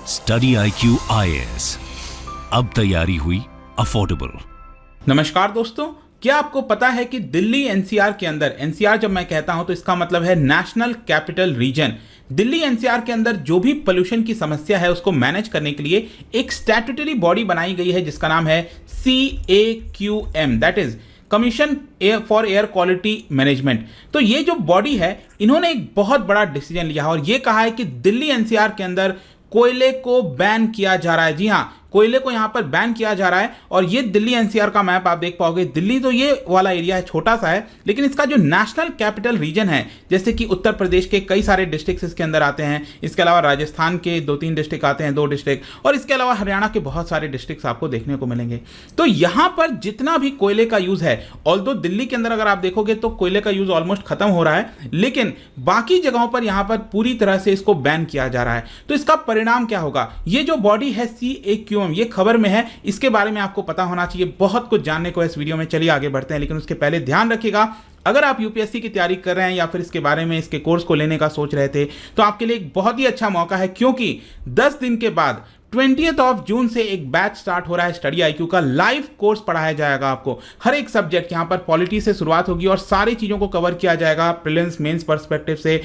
Study IQ IAS, अब तैयारी हुई अफोर्डेबल। नमस्कार दोस्तों, क्या आपको पता है कि दिल्ली एनसीआर के अंदर, एनसीआर जब मैं कहता हूं तो इसका मतलब है national capital region, Delhi NCR के अंदर जो भी पोल्यूशन की समस्या है उसको मैनेज करने के लिए एक स्टैट्यूटरी बॉडी बनाई गई है जिसका नाम है CAQM, that is commission for air quality management. तो ये जो बॉडी है, इन्होंने एक बहुत बड़ा डिसीजन लिया है और ये कहा है कि दिल्ली एनसीआर के अंदर कोयले को बैन किया जा रहा है। जी हाँ, कोयले को यहां पर बैन किया जा रहा है। और ये दिल्ली एनसीआर का मैप आप देख पाओगे, दिल्ली तो ये वाला एरिया है, छोटा सा है, लेकिन इसका जो नेशनल कैपिटल रीजन है, जैसे कि उत्तर प्रदेश के कई सारे डिस्ट्रिक्ट इसके अंदर आते हैं, इसके अलावा राजस्थान के 2-3 डिस्ट्रिक्ट आते हैं, 2 डिस्ट्रिक्ट, और इसके अलावा हरियाणा के बहुत सारे डिस्ट्रिक्ट आपको देखने को मिलेंगे। तो यहां पर जितना भी कोयले का यूज है, ऑल्दो दिल्ली के अंदर अगर आप देखोगे तो कोयले का यूज ऑलमोस्ट खत्म हो रहा है, लेकिन बाकी जगहों पर यहां पर पूरी तरह से इसको बैन किया जा रहा है। तो इसका परिणाम क्या होगा? ये जो बॉडी है CAQM, ये खबर में है, इसके बारे में आपको पता होना चाहिए। बहुत कुछ जानने को इस वीडियो में, चलिए आगे बढ़ते हैं, लेकिन उसके पहले ध्यान रखिएगा, अगर आप यूपीएससी की तैयारी कर रहे हैं या फिर इसके बारे में, इसके कोर्स को लेने का सोच रहे थे, तो आपके लिए एक बहुत ही अच्छा मौका है, क्योंकि 10 दिन के बाद 20 जून से एक बैच स्टार्ट हो रहा है स्टडी IQ का। लाइव कोर्स पढ़ाया जाएगा आपको, हर एक सब्जेक्ट, यहां पर पॉलिटी से शुरुआत होगी और सारी चीजों को कवर किया जाएगा प्रीलिम्स मेंस पर्सपेक्टिव से।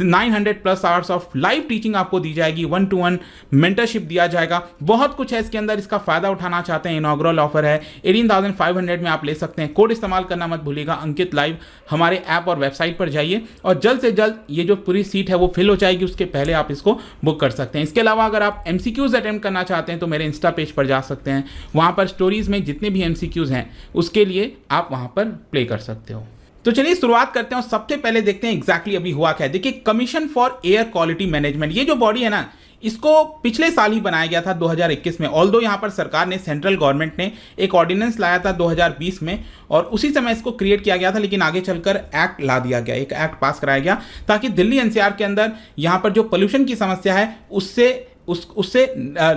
900+ आवर्स ऑफ लाइव टीचिंग आपको दी जाएगी, 1-to-1 मेंटरशिप दिया जाएगा, बहुत कुछ है इसके अंदर। इसका फायदा उठाना चाहते हैं, इनॉग्रल ऑफर है, 18,500 में आप ले सकते हैं। कोड इस्तेमाल करना मत भूलिएगा, अंकित लाइव। हमारे ऐप और वेबसाइट पर जाइए और जल्द से जल्द ये जो पूरी सीट है वो फिल हो जाएगी, उसके पहले आप इसको बुक कर सकते हैं। इसके अलावा अगर आप MCQs अटेम्प्ट करना चाहते हैं तो मेरे इंस्टा पेज पर जा सकते हैं, वहां पर स्टोरीज में जितने भी MCQs हैं उसके लिए आप वहां पर प्ले कर सकते हो। तो चलिए शुरुआत करते हैं और सबसे पहले देखते हैं एग्जैक्टली अभी हुआ क्या है। देखिए, commission for air quality management, ये जो बॉडी है ना, इसको पिछले साल ही बनाया गया था 2021 में। ऑल्दो यहाँ पर सरकार ने, सेंट्रल गवर्नमेंट ने एक ऑर्डिनेंस लाया था 2020 में और उसी समय इसको क्रिएट किया गया था, लेकिन आगे चलकर एक्ट ला दिया गया, एक एक्ट पास कराया गया ताकि दिल्ली एनसीआर के अंदर यहाँ पर जो पोल्यूशन की समस्या है उससे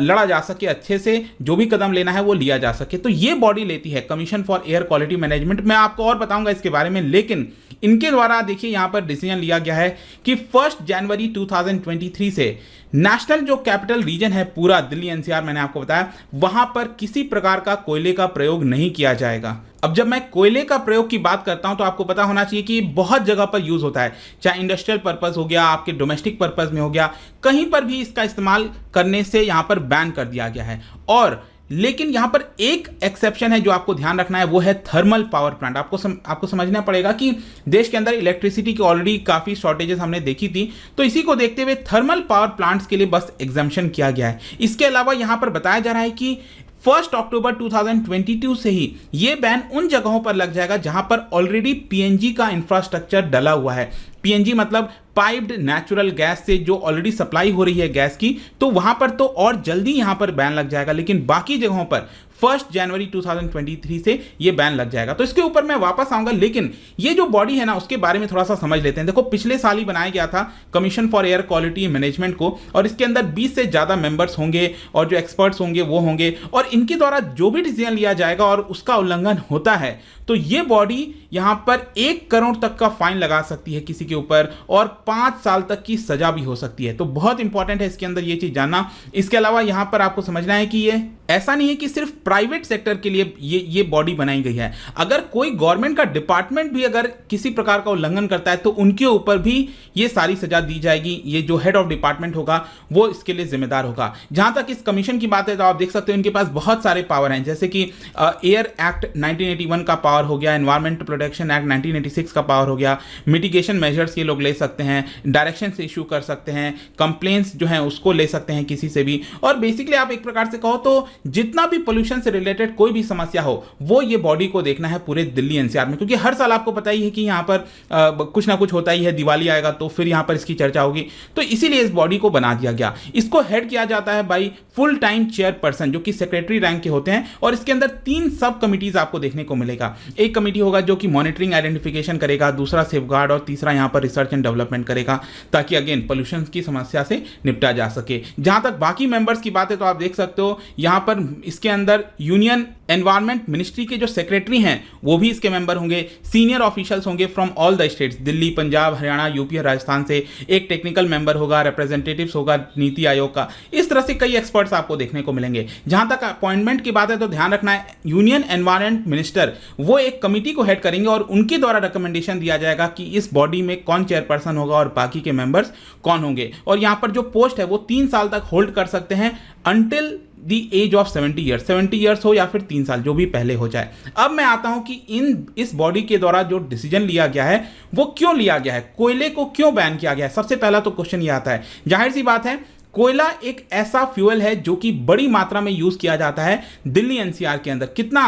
लड़ा जा सके, अच्छे से जो भी कदम लेना है वो लिया जा सके। तो ये बॉडी लेती है commission for air quality management. मैं आपको और बताऊंगा इसके बारे में, लेकिन इनके द्वारा देखिए यहां पर डिसीजन लिया गया है कि 1 जनवरी 2023 से नेशनल जो कैपिटल रीजन है पूरा दिल्ली एनसीआर, मैंने आपको बताया, वहां पर किसी प्रकार का कोयले का प्रयोग नहीं किया जाएगा। अब जब मैं कोयले का प्रयोग की बात करता हूं तो आपको पता होना चाहिए कि बहुत जगह पर यूज होता है, चाहे इंडस्ट्रियल पर्पस हो गया, आपके डोमेस्टिक पर्पस में हो गया, कहीं पर भी इसका इस्तेमाल करने से यहां पर बैन कर दिया गया है। और लेकिन यहां पर एक एक्सेप्शन है जो आपको ध्यान रखना है, वो है थर्मल पावर प्लांट। आपको समझना पड़ेगा कि देश के अंदर इलेक्ट्रिसिटी की ऑलरेडी काफी शॉर्टेजेस हमने देखी थी, तो इसी को देखते हुए थर्मल पावर प्लांट्स के लिए बस एग्जम्पशन किया गया है। इसके अलावा यहां पर बताया जा रहा है कि 1 अक्टूबर 2022 से ही ये बैन उन जगहों पर लग जाएगा जहां पर ऑलरेडी PNG का इंफ्रास्ट्रक्चर डला हुआ है। PNG मतलब पाइप्ड नेचुरल गैस से जो ऑलरेडी सप्लाई हो रही है गैस की, तो वहां पर तो और जल्दी यहां पर बैन लग जाएगा, लेकिन बाकी जगहों पर 1 जनवरी 2023 से ये बैन लग जाएगा। तो इसके ऊपर मैं वापस आऊंगा, लेकिन ये जो बॉडी है ना, उसके बारे में थोड़ा सा समझ लेते हैं। देखो, पिछले साल ही बनाया गया था commission for air quality management को, और इसके अंदर 20 से ज्यादा मेंबर्स होंगे और जो एक्सपर्ट्स होंगे वो होंगे, और इनके द्वारा जो भी डिसीजन लिया जाएगा और उसका उल्लंघन होता है तो ये बॉडी यहां पर 1 करोड़ तक का फाइन लगा सकती है किसी के ऊपर, और 5 साल तक की सजा भी हो सकती है। तो बहुत इंपॉर्टेंट है इसके अंदर ये चीज जानना। इसके अलावा यहां पर आपको समझना है कि ये ऐसा नहीं है कि सिर्फ प्राइवेट सेक्टर के लिए ये बॉडी बनाई गई है। अगर कोई गवर्नमेंट का डिपार्टमेंट भी अगर किसी प्रकार का उल्लंघन करता है तो उनके ऊपर भी ये सारी सजा दी जाएगी। ये जो हेड ऑफ डिपार्टमेंट होगा वो इसके लिए जिम्मेदार होगा। जहां तक इस कमीशन की बात है तो आप देख सकते हो इनके पास बहुत सारे पावर हैं, जैसे कि एयर एक्ट 1981 का पावर हो गया, एनवायरमेंट प्रोटेक्शन एक्ट 1986 का पावर हो गया, मिटिगेशन मेजर्स ये लोग ले सकते हैं, डायरेक्शन से इशू कर सकते हैं, कंप्लेंट्स जो हैं उसको ले सकते हैं किसी से भी। और बेसिकली आप एक प्रकार से कहो तो जितना भी पोल्यूशन से रिलेटेड कोई भी समस्या हो वो ये बॉडी को देखना है पूरे दिल्ली एनसीआर में, क्योंकि हर साल आपको पता ही है कि यहाँ पर कुछ ना कुछ होता ही है। दिवाली आएगा तो फिर यहाँ पर इसकी चर्चा होगी, तो इसीलिए इस बॉडी को बना दिया गया। इसको हेड किया जाता है बाई फुल टाइम चेयरपर्सन, जो कि सेक्रेटरी रैंक के होते हैं, और इसके अंदर 3 सब कमिटीज आपको देखने को मिलेगा। एक कमिटी होगा जो कि मॉनिटरिंग आइडेंटिफिकेशन करेगा, दूसरा सेफगार्ड, और तीसरा यहाँ पर रिसर्च एंड डेवलपमेंट करेगा, ताकि अगेन पोल्यूशन की समस्या से निपटा जा सके। जहां तक बाकी मेंबर्स की बात है तो आप देख सकते हो यहाँ पर इसके अंदर यूनियन एनवायरमेंट मिनिस्ट्री के जो सेक्रेटरी हैं वो भी इसके मेंबर होंगे, सीनियर ऑफिशियल्स होंगे from all the states, Delhi, Punjab, Haryana, UP और राजस्थान से, एक टेक्निकल मेंबर होगा, रिप्रेजेंटेटिव्स होगा नीति आयोग का। इस तरह से कई एक्सपर्ट्स आपको देखने को मिलेंगे। जहां तक अपॉइंटमेंट की बात है तो ध्यान रखना है, यूनियन एनवायरमेंट मिनिस्टर वो एक कमिटी को हेड करेंगे और उनके द्वारा रिकमेंडेशन दिया जाएगा कि इस बॉडी में कौन चेयरपर्सन होगा और बाकी के मेंबर्स कौन होंगे। और यहां पर जो पोस्ट है वो 3 साल तक होल्ड कर सकते हैं until the age of 70 years हो या फिर 3 साल, जो भी पहले हो जाए। अब मैं आता हूं कि इस बॉडी के द्वारा जो डिसीजन लिया गया है वो क्यों लिया गया है, कोयले को क्यों बैन किया गया है। सबसे पहला तो क्वेश्चन ये आता है, जाहिर सी बात है कोयला एक ऐसा फ्यूल है जो कि बड़ी मात्रा में यूज किया जाता है दिल्ली एनसीआर के अंदर। कितना?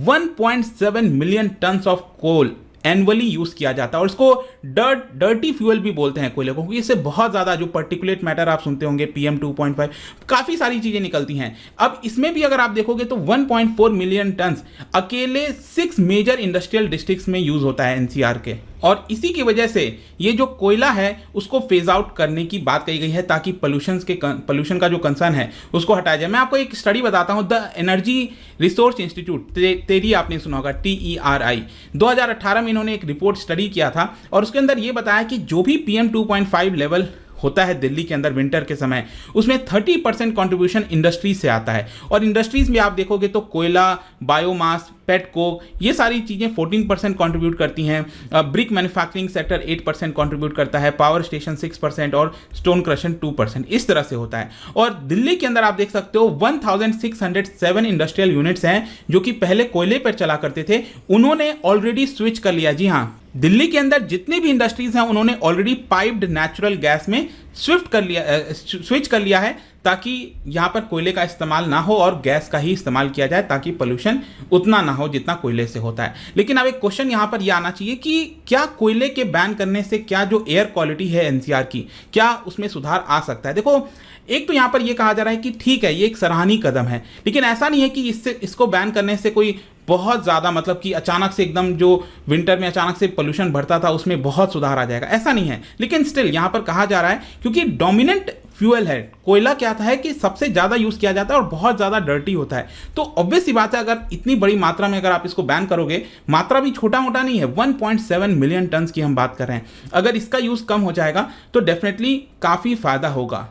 1.7 million tons of coal annually use किया जाता है और इसको डर्टी फ्यूल भी बोलते हैं कोयले को, क्योंकि इससे बहुत ज़्यादा जो पर्टिकुलेट मैटर आप सुनते होंगे PM 2.5 काफ़ी सारी चीज़ें निकलती हैं। अब इसमें भी अगर आप देखोगे तो 1.4 मिलियन टन्स अकेले 6 मेजर इंडस्ट्रियल डिस्ट्रिक्ट्स में यूज होता है एनसीआर के, और इसी की वजह से ये जो कोयला है उसको फेज आउट करने की बात कही गई है ताकि पोल्यूशन का जो कंसर्न है उसको हटाया जाए। मैं आपको एक स्टडी बताता हूं, द एनर्जी रिसोर्स इंस्टीट्यूट, तेरी आपने सुना होगा, TERI, 2018 में इन्होंने एक रिपोर्ट स्टडी किया था और उसके अंदर ये बताया कि जो भी PM 2.5 लेवल होता है दिल्ली के अंदर विंटर के समय, उसमें 30% कंट्रीब्यूशन इंडस्ट्रीज से आता है। और इंडस्ट्रीज में आप देखोगे तो कोयला, बायोमास, पेट कोक, ये सारी चीज़ें 14% कंट्रीब्यूट करती हैं। ब्रिक मैन्युफैक्चरिंग सेक्टर 8% कंट्रीब्यूट करता है, पावर स्टेशन 6% और स्टोन क्रशन 2%, इस तरह से होता है। और दिल्ली के अंदर आप देख सकते हो 1607 इंडस्ट्रियल यूनिट्स हैं जो कि पहले कोयले पर चला करते थे, उन्होंने ऑलरेडी स्विच कर लिया। जी हाँ, दिल्ली के अंदर जितनी भी इंडस्ट्रीज हैं उन्होंने ऑलरेडी पाइप्ड नेचुरल गैस में स्विच कर लिया है ताकि यहाँ पर कोयले का इस्तेमाल ना हो और गैस का ही इस्तेमाल किया जाए ताकि पोल्यूशन उतना ना हो जितना कोयले से होता है। लेकिन अब एक क्वेश्चन यहाँ पर यह आना चाहिए कि क्या कोयले के बैन करने से क्या जो एयर क्वालिटी है एनसीआर की, क्या उसमें सुधार आ सकता है? देखो, एक तो यहाँ पर यह कहा जा रहा है कि ठीक है ये एक सराहनीय कदम है, लेकिन ऐसा नहीं है कि इसको बैन करने से कोई बहुत ज़्यादा मतलब कि अचानक से एकदम जो विंटर में अचानक से पोल्यूशन बढ़ता था उसमें बहुत सुधार आ जाएगा, ऐसा नहीं है। लेकिन स्टिल यहाँ पर कहा जा रहा है क्योंकि डोमिनेंट फ्यूल है कोयला, क्या था है कि सबसे ज़्यादा यूज़ किया जाता है और बहुत ज़्यादा डर्टी होता है, तो ऑब्वियस सी बात है अगर इतनी बड़ी मात्रा में अगर आप इसको बैन करोगे, मात्रा भी छोटा मोटा नहीं है, 1.7 मिलियन टन्स की हम बात कर रहे हैं, अगर इसका यूज़ कम हो जाएगा तो डेफिनेटली काफ़ी फ़ायदा होगा।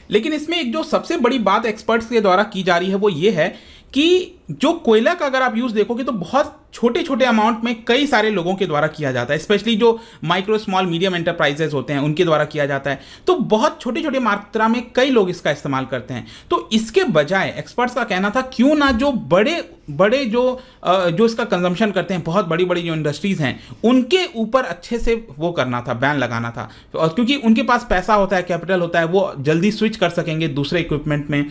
लेकिन इसमें एक जो सबसे बड़ी बात एक्सपर्ट्स के द्वारा की जा रही है वो ये है कि जो कोयला का अगर आप यूज़ देखोगे तो बहुत छोटे छोटे अमाउंट में कई सारे लोगों के द्वारा किया जाता है, स्पेशली जो माइक्रो स्मॉल मीडियम एंटरप्राइजेस होते हैं उनके द्वारा किया जाता है, तो बहुत छोटे छोटे मात्रा में कई लोग इसका इस्तेमाल करते हैं। तो इसके बजाय एक्सपर्ट्स का कहना था क्यों ना जो बड़े जो इसका कंजम्पशन करते हैं, बहुत बड़ी बड़ी जो इंडस्ट्रीज हैं उनके ऊपर अच्छे से वो करना था, बैन लगाना था, और क्योंकि उनके पास पैसा होता है, कैपिटल होता है, वो जल्दी स्विच कर सकेंगे दूसरे इक्विपमेंट में,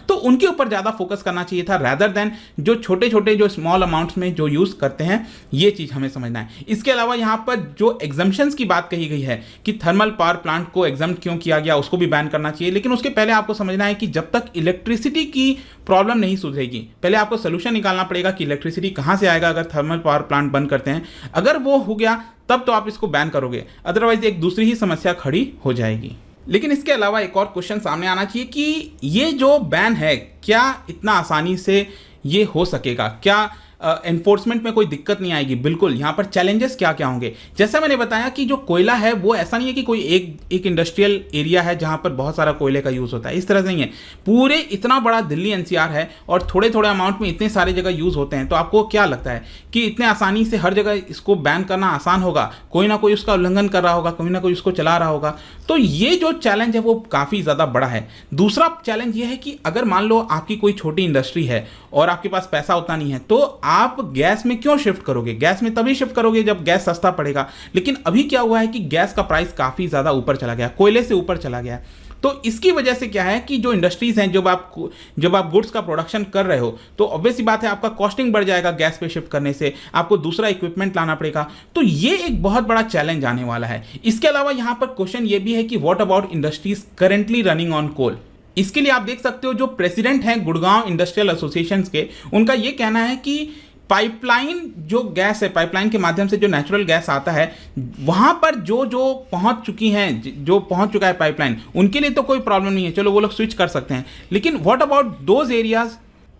तो उनके ऊपर ज़्यादा फोकस करना चाहिए था रैदर देन जो छोटे छोटे जो स्मॉल अमाउंट्स में जो यूज़ करते हैं, ये चीज़ हमें समझना है। इसके अलावा यहाँ पर जो एग्जम्पशंस की बात कही गई है कि थर्मल पावर प्लांट को एग्जम्प्ट क्यों किया गया, उसको भी बैन करना चाहिए, लेकिन उसके पहले आपको समझना है कि जब तक इलेक्ट्रिसिटी की प्रॉब्लम नहीं सुधरेगी, पहले आपको सोल्यूशन निकालना पड़ेगा कि इलेक्ट्रिसिटी कहाँ से आएगा अगर थर्मल पावर प्लांट बंद करते हैं। अगर वो हो गया तब तो आप इसको बैन करोगे, अदरवाइज एक दूसरी ही समस्या खड़ी हो जाएगी। लेकिन इसके अलावा एक और क्वेश्चन सामने आना चाहिए कि ये जो बैन है क्या इतना आसानी से ये हो सकेगा, क्या एनफोर्समेंट में कोई दिक्कत नहीं आएगी? बिल्कुल। यहाँ पर चैलेंजेस क्या क्या होंगे? जैसा मैंने बताया कि जो कोयला है वो ऐसा नहीं है कि कोई एक इंडस्ट्रियल एरिया है जहाँ पर बहुत सारा कोयले का यूज़ होता है, इस तरह से नहीं है। पूरे इतना बड़ा दिल्ली एनसीआर है और थोड़े थोड़े अमाउंट में इतने सारे जगह यूज़ होते हैं, तो आपको क्या लगता है कि इतने आसानी से हर जगह इसको बैन करना आसान होगा? कोई ना कोई उसका उल्लंघन कर रहा होगा, कोई ना कोई उसको चला रहा होगा, तो ये जो चैलेंज है वो काफ़ी ज़्यादा बड़ा है। दूसरा चैलेंज ये है कि अगर मान लो आपकी कोई छोटी इंडस्ट्री है और आपके पास पैसा उतना नहीं है, तो आप गैस में क्यों शिफ्ट करोगे? गैस में तभी शिफ्ट करोगे जब गैस सस्ता पड़ेगा, लेकिन अभी क्या हुआ है कि गैस का प्राइस काफ़ी ज़्यादा ऊपर चला गया, कोयले से ऊपर चला गया। तो इसकी वजह से क्या है कि जो इंडस्ट्रीज हैं, जब आप गुड्स का प्रोडक्शन कर रहे हो तो ऑब्वियस सी बात है आपका कॉस्टिंग बढ़ जाएगा, गैस पे शिफ्ट करने से आपको दूसरा इक्विपमेंट लाना पड़ेगा, तो ये एक बहुत बड़ा चैलेंज आने वाला है। इसके अलावा यहाँ पर क्वेश्चन ये भी है कि what about industries currently running on coal? इसके लिए आप देख सकते हो जो प्रेसिडेंट हैं गुड़गांव इंडस्ट्रियल एसोसिएशन के, उनका ये कहना है कि पाइपलाइन जो गैस है, पाइपलाइन के माध्यम से जो नेचुरल गैस आता है, वहाँ पर जो पहुँच चुकी हैं, जो पहुँच चुका है पाइपलाइन, उनके लिए तो कोई प्रॉब्लम नहीं है, चलो वो लोग स्विच कर सकते हैं। लेकिन व्हाट अबाउट दोज एरियाज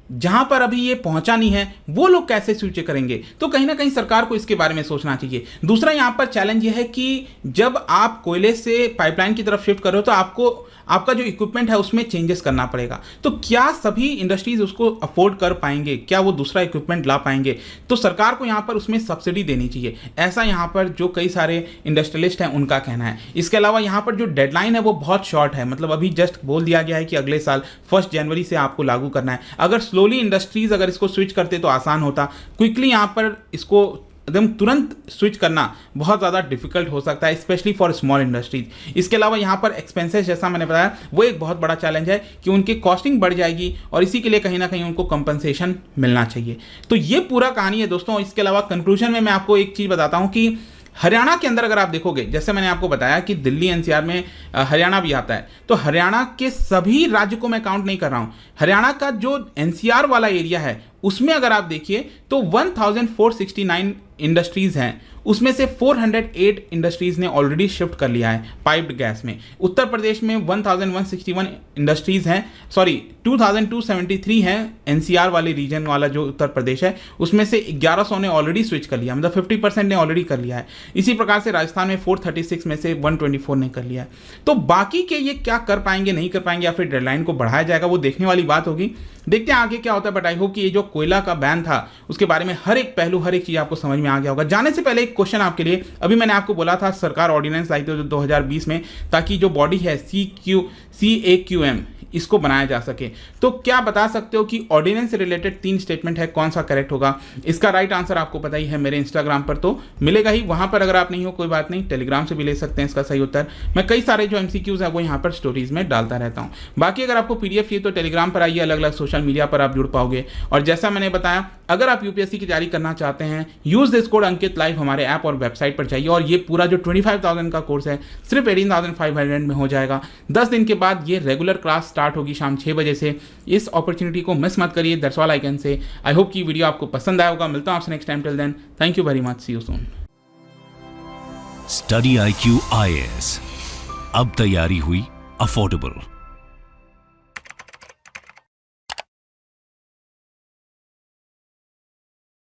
जहां पर अभी ये पहुंचा नहीं है वो लोग कैसे स्विच करेंगे? तो कहीं ना कहीं सरकार को इसके बारे में सोचना चाहिए। दूसरा यहां पर चैलेंज ये है कि जब आप कोयले से पाइपलाइन की तरफ शिफ्ट कर रहे हो तो आपको आपका जो इक्विपमेंट है उसमें चेंजेस करना पड़ेगा। तो क्या सभी इंडस्ट्रीज उसको अफोर्ड कर पाएंगे? क्या वो दूसरा इक्विपमेंट ला पाएंगे? तो सरकार को यहां पर उसमें सब्सिडी देनी चाहिए, ऐसा यहां पर जो कई सारे इंडस्ट्रियलिस्ट हैं उनका कहना है। इसके अलावा यहां पर जो डेडलाइन है वो बहुत शॉर्ट है, मतलब अभी जस्ट बोल दिया गया है कि अगले साल 1 जनवरी से आपको लागू करना है। अगर स्लोली इंडस्ट्रीज अगर इसको स्विच करते तो आसान होता, क्विकली यहां पर इसको एकदम तुरंत स्विच करना बहुत ज़्यादा डिफिकल्ट हो सकता है, स्पेशली फॉर स्मॉल इंडस्ट्रीज। इसके अलावा यहाँ पर एक्सपेंसेस, जैसा मैंने बताया, वो एक बहुत बड़ा चैलेंज है कि उनकी कॉस्टिंग बढ़ जाएगी और इसी के लिए कहीं ना कहीं उनको कंपनसेशन मिलना चाहिए। तो ये पूरा कहानी है दोस्तों। इसके अलावा कंक्लूजन में मैं आपको एक चीज़ बताता हूँ कि हरियाणा के अंदर अगर आप देखोगे, जैसे मैंने आपको बताया कि दिल्ली एनसीआर में हरियाणा भी आता है, तो हरियाणा के सभी राज्य को मैं काउंट नहीं कर रहा हूँ। हरियाणा का जो एनसीआर वाला एरिया है उसमें अगर आप देखिए तो 1469 इंडस्ट्रीज हैं, उसमें से 408 इंडस्ट्रीज ने ऑलरेडी शिफ्ट कर लिया है पाइप्ड गैस में। उत्तर प्रदेश में 1161 इंडस्ट्रीज हैं, सॉरी 2273 हैं एनसीआर वाले रीजन वाला जो उत्तर प्रदेश है, उसमें से 1100 ने ऑलरेडी स्विच कर लिया, मतलब 50% ने ऑलरेडी कर लिया है। इसी प्रकार से राजस्थान में 436 में से 124 ने कर लिया है। तो बाकी के ये क्या कर पाएंगे नहीं कर पाएंगे, या फिर डेडलाइन को बढ़ाया जाएगा, वो देखने वाली बात होगी। देखते हैं आगे क्या होता है। बट आई होप कि ये जो कोयला का बैन था उसके बारे में हर एक पहलू, हर एक चीज़ आपको समझ में आ गया होगा। जाने से पहले एक क्वेश्चन आपके लिए, अभी मैंने आपको बोला था सरकार ऑर्डिनेंस लाई थी 2020 में, ताकि जो बॉडी है CAQM इसको बनाया जा सके। तो क्या बता सकते हो कि ऑर्डिनेंस से रिलेटेड 3 स्टेटमेंट है, कौन सा करेक्ट होगा? इसका राइट आंसर आपको पता ही है, मेरे इंस्टाग्राम पर तो मिलेगा ही। वहां पर अगर आप नहीं हो कोई बात नहीं, टेलीग्राम से भी ले सकते हैं इसका सही उत्तर। मैं कई सारे जो MCQs है वो यहाँ पर स्टोरीज में डालता रहता हूँ। बाकी अगर आपको PDF चाहिए तो टेलीग्राम पर आइए, अलग अलग सोशल मीडिया पर आप जुड़ पाओगे। और जैसा मैंने बताया, अगर आप UPSC की तैयारी करना चाहते हैं, use this code Ankit live हमारे ऐप और वेबसाइट पर जाइए, और ये पूरा जो 25,000 का कोर्स है सिर्फ 18,500 में हो जाएगा। 10 दिन के बाद ये रेगुलर क्लास स्टार्ट होगी शाम 6 बजे से। इस अपॉर्चुनिटी को मिस मत करिए, that's all I can say. I hope कि वीडियो आपको पसंद आया होगा। मिलता हूं आपसे next time, till then thank you very much, see you soon. Study IQ IAS, अब तैयारी हुई अफोर्डेबल।